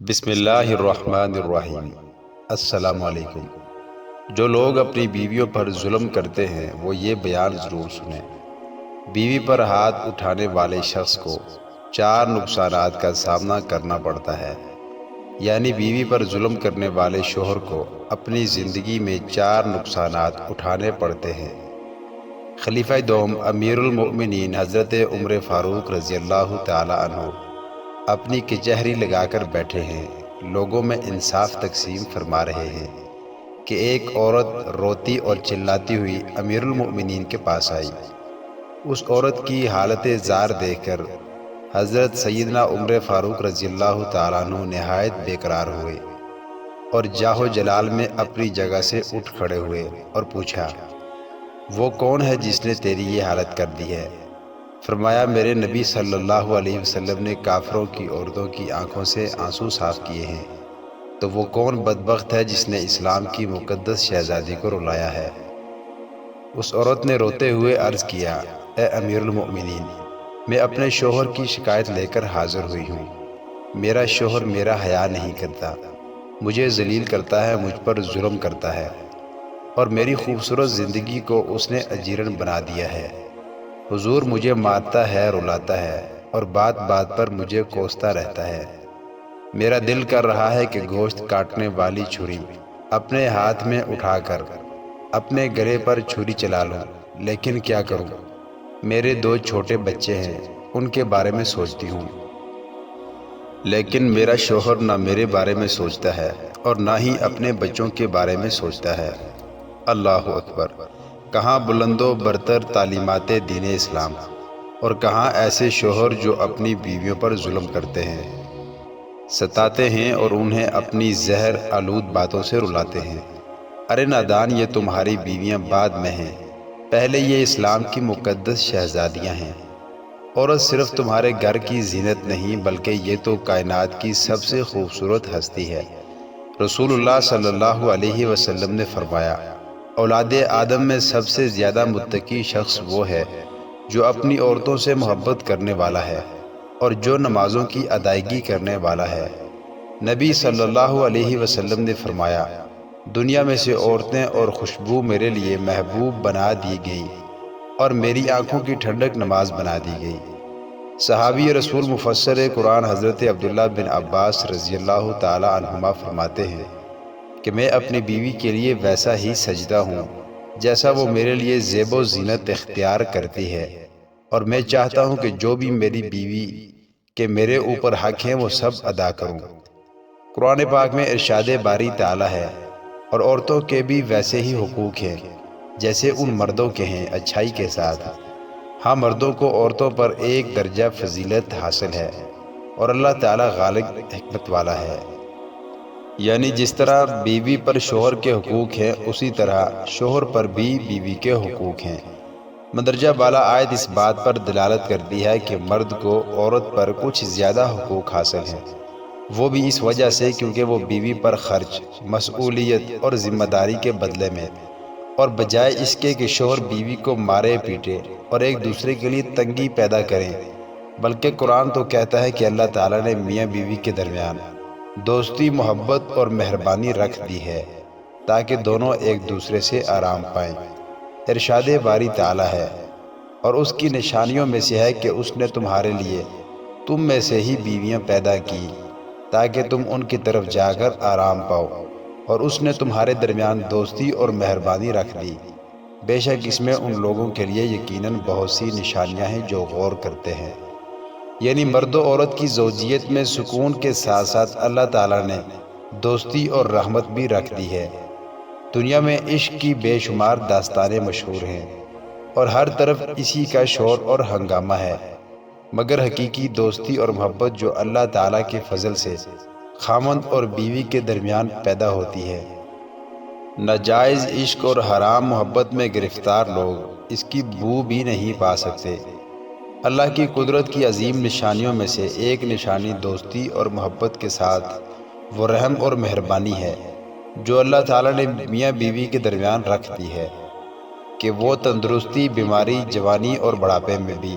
بسم اللہ الرحمن الرحیم۔ السلام علیکم۔ جو لوگ اپنی بیویوں پر ظلم کرتے ہیں وہ یہ بیان ضرور سنیں۔ بیوی پر ہاتھ اٹھانے والے شخص کو 4 نقصانات کا سامنا کرنا پڑتا ہے، یعنی بیوی پر ظلم کرنے والے شوہر کو اپنی زندگی میں 4 نقصانات اٹھانے پڑتے ہیں۔ خلیفہ دوم امیر المؤمنین حضرت عمر فاروق رضی اللہ تعالی عنہ اپنی کچہری لگا کر بیٹھے ہیں، لوگوں میں انصاف تقسیم فرما رہے ہیں کہ ایک عورت روتی اور چلاتی ہوئی امیر المؤمنین کے پاس آئی۔ اس عورت کی حالت زار دیکھ کر حضرت سیدنا عمر فاروق رضی اللہ تعالیٰ عنہ نہایت بے قرار ہوئے اور جاہ و جلال میں اپنی جگہ سے اٹھ کھڑے ہوئے اور پوچھا، وہ کون ہے جس نے تیری یہ حالت کر دی ہے؟ فرمایا، میرے نبی صلی اللہ علیہ وسلم نے کافروں کی عورتوں کی آنکھوں سے آنسو صاف کیے ہیں، تو وہ کون بدبخت ہے جس نے اسلام کی مقدس شہزادی کو رلایا ہے؟ اس عورت نے روتے ہوئے عرض کیا، اے امیر المؤمنین، میں اپنے شوہر کی شکایت لے کر حاضر ہوئی ہوں۔ میرا شوہر میرا حیا نہیں کرتا، مجھے ذلیل کرتا ہے، مجھ پر ظلم کرتا ہے، اور میری خوبصورت زندگی کو اس نے اجیرن بنا دیا ہے۔ حضور مجھے مارتا ہے، رلاتا ہے، اور بات بات پر مجھے کوستا رہتا ہے۔ میرا دل کر رہا ہے کہ گوشت کاٹنے والی چھری اپنے ہاتھ میں اٹھا کر اپنے گلے پر چھری چلا لوں، لیکن کیا کروں؟ میرے 2 چھوٹے بچے ہیں، ان کے بارے میں سوچتی ہوں، لیکن میرا شوہر نہ میرے بارے میں سوچتا ہے اور نہ ہی اپنے بچوں کے بارے میں سوچتا ہے۔ اللہ اکبر! کہاں بلند و برتر تعلیمات دین اسلام، اور کہاں ایسے شوہر جو اپنی بیویوں پر ظلم کرتے ہیں، ستاتے ہیں اور انہیں اپنی زہر آلود باتوں سے رلاتے ہیں۔ ارے نادان، یہ تمہاری بیویاں بعد میں ہیں، پہلے یہ اسلام کی مقدس شہزادیاں ہیں۔ عورت صرف تمہارے گھر کی زینت نہیں بلکہ یہ تو کائنات کی سب سے خوبصورت ہستی ہے۔ رسول اللہ صلی اللہ علیہ وسلم نے فرمایا، اولاد آدم میں سب سے زیادہ متقی شخص وہ ہے جو اپنی عورتوں سے محبت کرنے والا ہے اور جو نمازوں کی ادائیگی کرنے والا ہے۔ نبی صلی اللہ علیہ وسلم نے فرمایا، دنیا میں سے عورتیں اور خوشبو میرے لیے محبوب بنا دی گئی اور میری آنکھوں کی ٹھنڈک نماز بنا دی گئی۔ صحابی رسول مفسر قرآن حضرت عبداللہ بن عباس رضی اللہ تعالی عنہما فرماتے ہیں کہ میں اپنی بیوی کے لیے ویسا ہی سجدہ ہوں جیسا وہ میرے لیے زیب و زینت اختیار کرتی ہے، اور میں چاہتا ہوں کہ جو بھی میری بیوی کے میرے اوپر حق ہیں وہ سب ادا کروں۔ قرآن پاک میں ارشاد باری تعالی ہے، اور عورتوں کے بھی ویسے ہی حقوق ہیں جیسے ان مردوں کے ہیں، اچھائی کے ساتھ۔ ہاں، مردوں کو عورتوں پر ایک درجہ فضیلت حاصل ہے، اور اللہ تعالی غالب حکمت والا ہے۔ یعنی جس طرح بیوی پر شوہر کے حقوق ہیں، اسی طرح شوہر پر بھی بیوی کے حقوق ہیں۔ مندرجہ بالا آیت اس بات پر دلالت کرتی ہے کہ مرد کو عورت پر کچھ زیادہ حقوق حاصل ہیں، وہ بھی اس وجہ سے کیونکہ وہ بیوی پر خرچ، مسئولیت اور ذمہ داری کے بدلے میں، اور بجائے اس کے کہ شوہر بیوی کو مارے پیٹے اور ایک دوسرے کے لیے تنگی پیدا کریں، بلکہ قرآن تو کہتا ہے کہ اللہ تعالیٰ نے میاں بیوی کے درمیان دوستی، محبت اور مہربانی رکھ دی ہے تاکہ دونوں ایک دوسرے سے آرام پائیں۔ ارشاد باری تعالیٰ ہے، اور اس کی نشانیوں میں سے ہے کہ اس نے تمہارے لیے تم میں سے ہی بیویاں پیدا کی تاکہ تم ان کی طرف جا کر آرام پاؤ، اور اس نے تمہارے درمیان دوستی اور مہربانی رکھ دی۔ بے شک اس میں ان لوگوں کے لیے یقیناً بہت سی نشانیاں ہیں جو غور کرتے ہیں۔ یعنی مرد و عورت کی زوجیت میں سکون کے ساتھ ساتھ اللہ تعالیٰ نے دوستی اور رحمت بھی رکھ دی ہے۔ دنیا میں عشق کی بے شمار داستانیں مشہور ہیں اور ہر طرف اسی کا شور اور ہنگامہ ہے، مگر حقیقی دوستی اور محبت جو اللہ تعالیٰ کے فضل سے خاوند اور بیوی کے درمیان پیدا ہوتی ہے۔ ناجائز عشق اور حرام محبت میں گرفتار لوگ اس کی بو بھی نہیں پا سکتے۔ اللہ کی قدرت کی عظیم نشانیوں میں سے ایک نشانی دوستی اور محبت کے ساتھ وہ رحم اور مہربانی ہے جو اللہ تعالیٰ نے میاں بیوی کے درمیان رکھ دی ہے کہ وہ تندرستی، بیماری، جوانی اور بڑھاپے میں بھی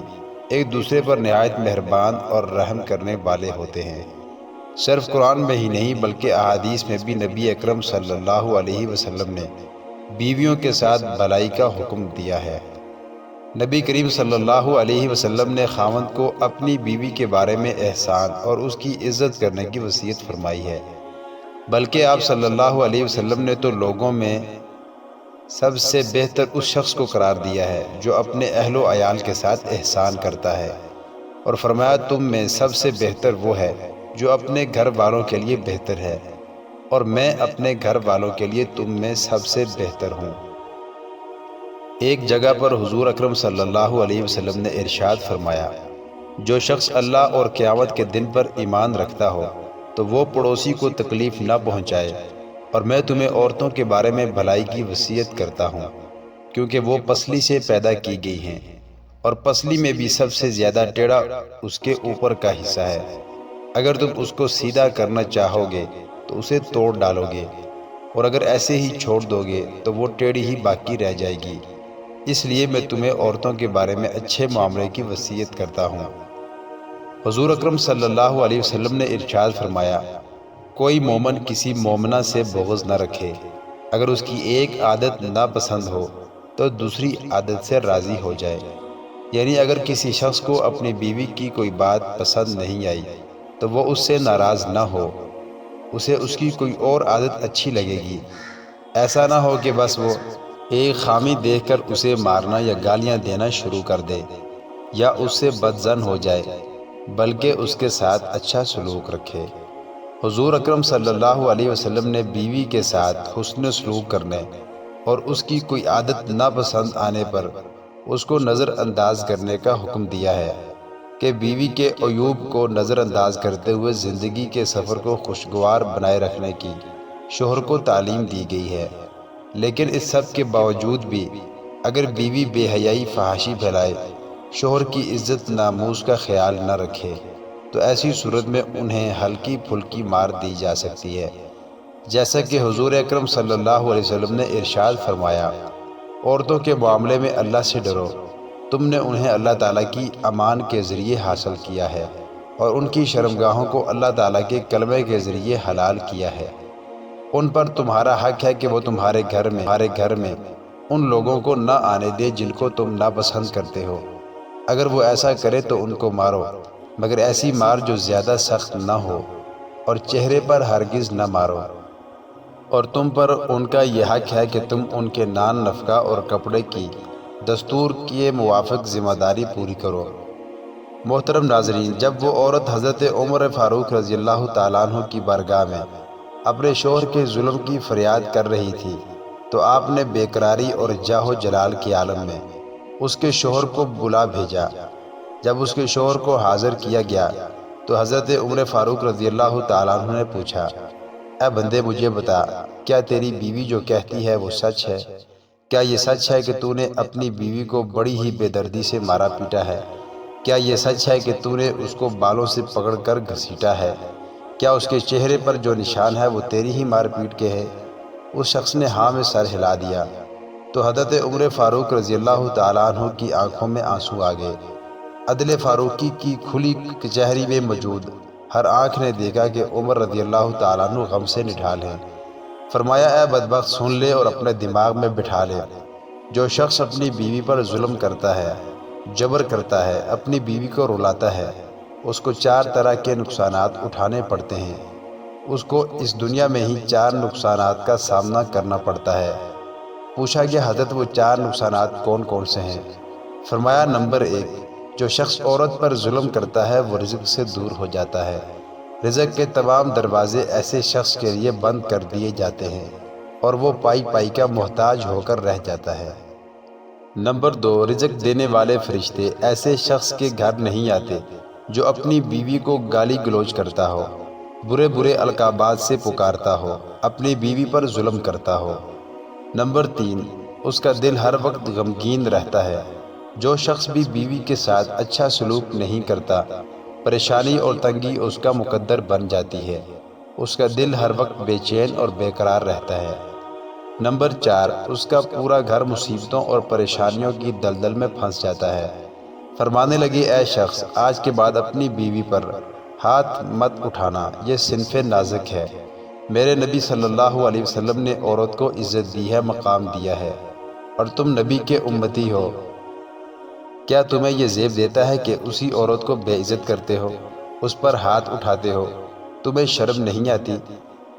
ایک دوسرے پر نہایت مہربان اور رحم کرنے والے ہوتے ہیں۔ صرف قرآن میں ہی نہیں بلکہ احادیث میں بھی نبی اکرم صلی اللہ علیہ وسلم نے بیویوں کے ساتھ بھلائی کا حکم دیا ہے۔ نبی کریم صلی اللہ علیہ وسلم نے خاوند کو اپنی بیوی کے بارے میں احسان اور اس کی عزت کرنے کی وصیت فرمائی ہے، بلکہ آپ صلی اللہ علیہ وسلم نے تو لوگوں میں سب سے بہتر اس شخص کو قرار دیا ہے جو اپنے اہل و عیال کے ساتھ احسان کرتا ہے، اور فرمایا تم میں سب سے بہتر وہ ہے جو اپنے گھر والوں کے لیے بہتر ہے، اور میں اپنے گھر والوں کے لیے تم میں سب سے بہتر ہوں۔ ایک جگہ پر حضور اکرم صلی اللہ علیہ وسلم نے ارشاد فرمایا، جو شخص اللہ اور قیامت کے دن پر ایمان رکھتا ہو تو وہ پڑوسی کو تکلیف نہ پہنچائے، اور میں تمہیں عورتوں کے بارے میں بھلائی کی وصیت کرتا ہوں، کیونکہ وہ پسلی سے پیدا کی گئی ہیں، اور پسلی میں بھی سب سے زیادہ ٹیڑھا اس کے اوپر کا حصہ ہے۔ اگر تم اس کو سیدھا کرنا چاہو گے تو اسے توڑ ڈالو گے، اور اگر ایسے ہی چھوڑ دو گے تو وہ ٹیڑھی ہی باقی رہ جائے گی۔ اس لیے میں تمہیں عورتوں کے بارے میں اچھے معاملے کی وصیت کرتا ہوں۔ حضور اکرم صلی اللہ علیہ وسلم نے ارشاد فرمایا، کوئی مومن کسی مومنہ سے بغض نہ رکھے، اگر اس کی ایک عادت ناپسند ہو تو دوسری عادت سے راضی ہو جائے۔ یعنی اگر کسی شخص کو اپنی بیوی کی کوئی بات پسند نہیں آئی تو وہ اس سے ناراض نہ ہو، اسے اس کی کوئی اور عادت اچھی لگے گی۔ ایسا نہ ہو کہ بس وہ ایک خامی دیکھ کر اسے مارنا یا گالیاں دینا شروع کر دے، یا اس سے بدظن ہو جائے، بلکہ اس کے ساتھ اچھا سلوک رکھے۔ حضور اکرم صلی اللہ علیہ وسلم نے بیوی کے ساتھ حسن سلوک کرنے اور اس کی کوئی عادت ناپسند آنے پر اس کو نظر انداز کرنے کا حکم دیا ہے، کہ بیوی کے عیوب کو نظر انداز کرتے ہوئے زندگی کے سفر کو خوشگوار بنائے رکھنے کی شوہر کو تعلیم دی گئی ہے۔ لیکن اس سب کے باوجود بھی اگر بیوی بے حیائی فحاشی پھیلائے، شوہر کی عزت ناموس کا خیال نہ رکھے، تو ایسی صورت میں انہیں ہلکی پھلکی مار دی جا سکتی ہے، جیسا کہ حضور اکرم صلی اللہ علیہ وسلم نے ارشاد فرمایا، عورتوں کے معاملے میں اللہ سے ڈرو، تم نے انہیں اللہ تعالیٰ کی امان کے ذریعے حاصل کیا ہے، اور ان کی شرمگاہوں کو اللہ تعالیٰ کے کلمے کے ذریعے حلال کیا ہے۔ ان پر تمہارا حق ہے کہ وہ تمہارے گھر میں ان لوگوں کو نہ آنے دے جن کو تم ناپسند کرتے ہو۔ اگر وہ ایسا کرے تو ان کو مارو، مگر ایسی مار جو زیادہ سخت نہ ہو، اور چہرے پر ہرگز نہ مارو۔ اور تم پر ان کا یہ حق ہے کہ تم ان کے نان نفقہ اور کپڑے کی دستور کے موافق ذمہ داری پوری کرو۔ محترم ناظرین، جب وہ عورت حضرت عمر فاروق رضی اللہ تعالیٰ عنہ کی بارگاہ میں اپنے شوہر کے ظلم کی فریاد کر رہی تھی تو آپ نے بے قراری اور جاہ و جلال کے عالم میں اس کے شوہر کو بلا بھیجا۔ جب اس کے شوہر کو حاضر کیا گیا تو حضرت عمر فاروق رضی اللہ تعالیٰ عنہ نے پوچھا، اے بندے مجھے بتا، کیا تیری بیوی جو کہتی ہے وہ سچ ہے؟ کیا یہ سچ ہے کہ تو نے اپنی بیوی کو بڑی ہی بے دردی سے مارا پیٹا ہے؟ کیا یہ سچ ہے کہ تو نے اس کو بالوں سے پکڑ کر گھسیٹا ہے؟ کیا اس کے چہرے پر جو نشان ہے وہ تیری ہی مار پیٹ کے ہے؟ اس شخص نے ہاں میں سر ہلا دیا تو حضرت عمر فاروق رضی اللہ تعالیٰ عنہ کی آنکھوں میں آنسو آ گئے۔ عدل فاروقی کی کھلی کچہری میں موجود ہر آنکھ نے دیکھا کہ عمر رضی اللہ تعالیٰ عنہ غم سے نڈھال ہیں۔ فرمایا، اے بدبخت سن لے اور اپنے دماغ میں بٹھا لے، جو شخص اپنی بیوی پر ظلم کرتا ہے، جبر کرتا ہے، اپنی بیوی کو رلاتا ہے، اس کو 4 طرح کے نقصانات اٹھانے پڑتے ہیں۔ اس کو اس دنیا میں ہی 4 نقصانات کا سامنا کرنا پڑتا ہے۔ پوچھا گیا، حضرت وہ 4 نقصانات کون کون سے ہیں؟ فرمایا، نمبر 1، جو شخص عورت پر ظلم کرتا ہے وہ رزق سے دور ہو جاتا ہے، رزق کے تمام دروازے ایسے شخص کے لیے بند کر دیے جاتے ہیں اور وہ پائی پائی کا محتاج ہو کر رہ جاتا ہے۔ نمبر 2، رزق دینے والے فرشتے ایسے شخص کے گھر نہیں آتے جو اپنی بیوی کو گالی گلوچ کرتا ہو، برے برے القابات سے پکارتا ہو، اپنی بیوی پر ظلم کرتا ہو۔ نمبر 3، اس کا دل ہر وقت غمگین رہتا ہے۔ جو شخص بھی بیوی کے ساتھ اچھا سلوک نہیں کرتا، پریشانی اور تنگی اس کا مقدر بن جاتی ہے، اس کا دل ہر وقت بے چین اور بے قرار رہتا ہے۔ نمبر 4، اس کا پورا گھر مصیبتوں اور پریشانیوں کی دلدل میں پھنس جاتا ہے۔ فرمانے لگے، اے شخص، آج کے بعد اپنی بیوی پر ہاتھ مت اٹھانا، یہ صنف نازک ہے۔ میرے نبی صلی اللہ علیہ وسلم نے عورت کو عزت دی ہے، مقام دیا ہے، اور تم نبی کے امتی ہو۔ کیا تمہیں یہ زیب دیتا ہے کہ اسی عورت کو بے عزت کرتے ہو، اس پر ہاتھ اٹھاتے ہو؟ تمہیں شرم نہیں آتی؟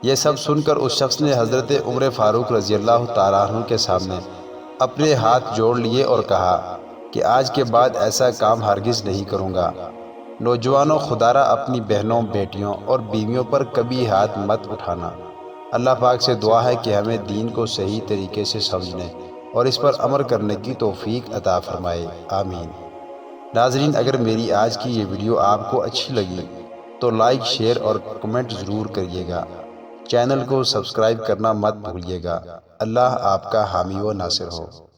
یہ سب سن کر اس شخص نے حضرت عمر فاروق رضی اللہ تعالیٰ عنہ کے سامنے اپنے ہاتھ جوڑ لیے اور کہا کہ آج کے بعد ایسا کام ہرگز نہیں کروں گا۔ نوجوانوں، خدارہ اپنی بہنوں، بیٹیوں اور بیویوں پر کبھی ہاتھ مت اٹھانا۔ اللہ پاک سے دعا ہے کہ ہمیں دین کو صحیح طریقے سے سمجھنے اور اس پر عمل کرنے کی توفیق عطا فرمائے، آمین۔ ناظرین، اگر میری آج کی یہ ویڈیو آپ کو اچھی لگی تو لائک، شیئر اور کمنٹ ضرور کریے گا۔ چینل کو سبسکرائب کرنا مت بھولیے گا۔ اللہ آپ کا حامی و ناصر ہو۔